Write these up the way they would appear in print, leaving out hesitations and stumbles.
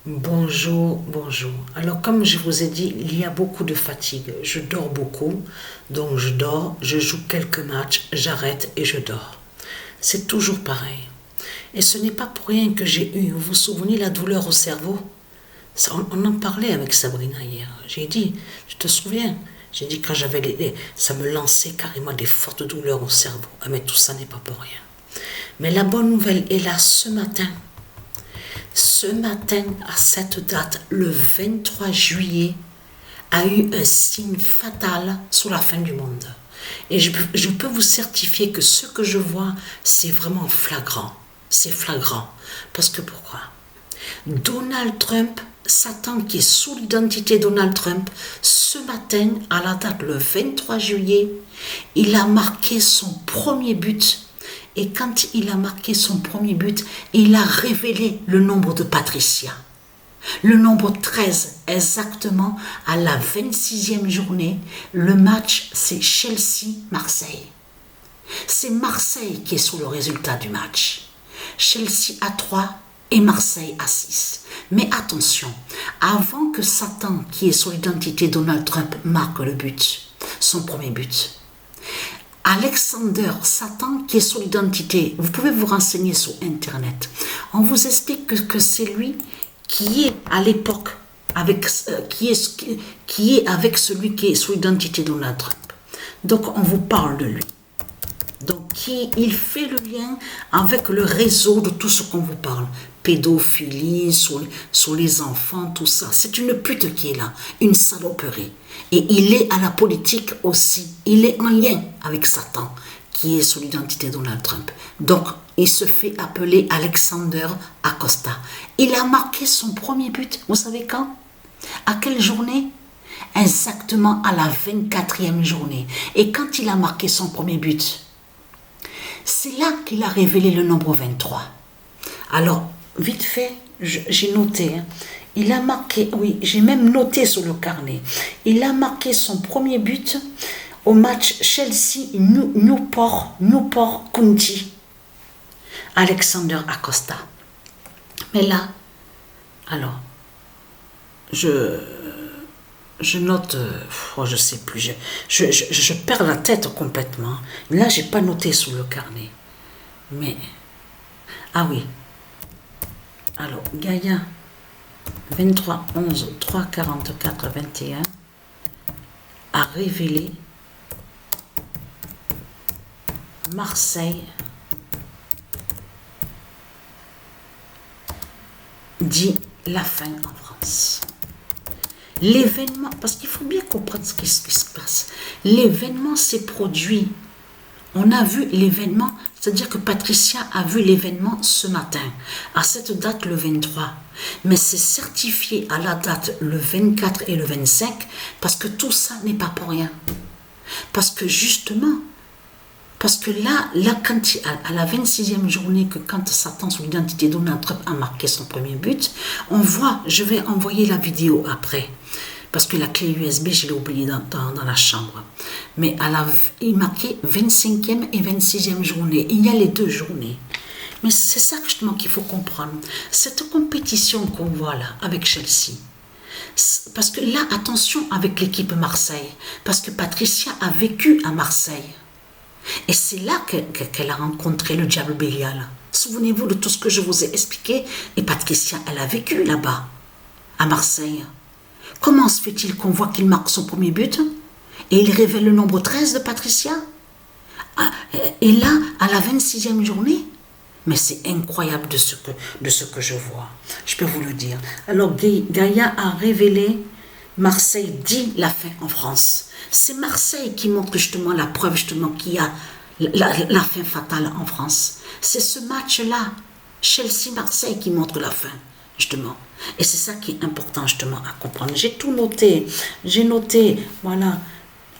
Bonjour, bonjour. Alors, comme je vous ai dit, il y a beaucoup de fatigue. Je dors beaucoup, donc je dors, je joue quelques matchs, j'arrête et je dors. C'est toujours pareil. Et ce n'est pas pour rien que j'ai eu, vous vous souvenez, la douleur au cerveau? On en parlait avec Sabrina hier. J'ai dit, tu te souviens? J'ai dit quand j'avais ça me lançait carrément des fortes douleurs au cerveau. Ah, mais tout ça n'est pas pour rien. Mais la bonne nouvelle est là ce matin. Ce matin, à cette date, le 23 juillet, a eu un signe fatal sur la fin du monde. Et je peux vous certifier que ce que je vois, c'est vraiment flagrant. C'est flagrant. Parce que pourquoi? Donald Trump, Satan qui est sous l'identité Donald Trump, ce matin, à la date le 23 juillet, il a marqué son premier but. Et quand il a marqué son premier but, il a révélé le nombre de Patricia. Le nombre 13, exactement à la 26e journée. Le match, c'est Chelsea-Marseille. C'est Marseille qui est sur le résultat du match. Chelsea à 3 et Marseille à 6. Mais attention, avant que Satan, qui est sur l'identité Donald Trump, marque le but, son premier but, Alexander Satan, qui est sur l'identité, vous pouvez vous renseigner sur Internet. On vous explique que c'est lui qui est à l'époque avec qui est avec celui qui est sur l'identité de Donald Trump. Donc on vous parle de lui. Donc il fait le lien avec le réseau de tout ce qu'on vous parle. Pédophilie, sur les enfants, tout ça. C'est une pute qui est là, une saloperie. Et il est à la politique aussi. Il est en lien avec Satan, qui est sous l'identité de Donald Trump. Donc, il se fait appeler Alexander Acosta. Il a marqué son premier but, vous savez quand? À quelle journée? Exactement à la 24e journée. Et quand il a marqué son premier but, c'est là qu'il a révélé le nombre 23. Alors, vite fait, j'ai noté, hein. Il a marqué, oui, j'ai même noté sur le carnet, il a marqué son premier but au match Chelsea-Newport County. Alexander Acosta. Mais là, alors, je note, je sais plus, je perds la tête complètement. Là, j'ai pas noté sur le carnet. Mais, ah oui. Alors, Gaïa, 23, 11, 3, 44, 21, a révélé Marseille dit la fin en France. L'événement, parce qu'il faut bien comprendre ce qui se passe. L'événement s'est produit. On a vu l'événement, c'est-à-dire que Patricia a vu l'événement ce matin, à cette date le 23. Mais c'est certifié à la date le 24 et le 25, parce que tout ça n'est pas pour rien. Parce que justement, parce que là quand à la 26e journée, que quand Satan sous l'identité de Donald Trump a marqué son premier but, on voit, je vais envoyer la vidéo après, parce que la clé USB, je l'ai oubliée dans la chambre. Mais il marquait 25e et 26e journée. Il y a les deux journées. Mais c'est ça justement qu'il faut comprendre. Cette compétition qu'on voit là avec Chelsea, parce que là, attention avec l'équipe Marseille, parce que Patricia a vécu à Marseille. Et c'est là qu'elle a rencontré le diable Bélial. Souvenez-vous de tout ce que je vous ai expliqué. Et Patricia, elle a vécu là-bas, à Marseille. Comment se fait-il qu'on voit qu'il marque son premier but et il révèle le nombre 13 de Patricia? Et là, à la 26e journée, mais c'est incroyable de ce que je vois. Je peux vous le dire. Alors, Gaïa a révélé Marseille dit la fin en France. C'est Marseille qui montre justement la preuve justement qu'il y a la fin fatale en France. C'est ce match-là, Chelsea-Marseille, qui montre la fin, justement. Et c'est ça qui est important justement à comprendre. J'ai tout noté. J'ai noté, voilà.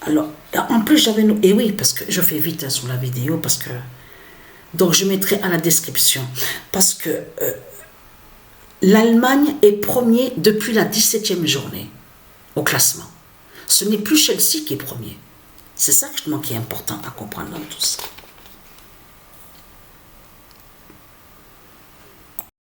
Alors, en plus j'avais noté, et oui, parce que je fais vite sur la vidéo, parce que... Donc je mettrai à la description. Parce que l'Allemagne est premier depuis la 17e journée au classement. Ce n'est plus Chelsea qui est premier. C'est ça justement qui est important à comprendre dans tout ça.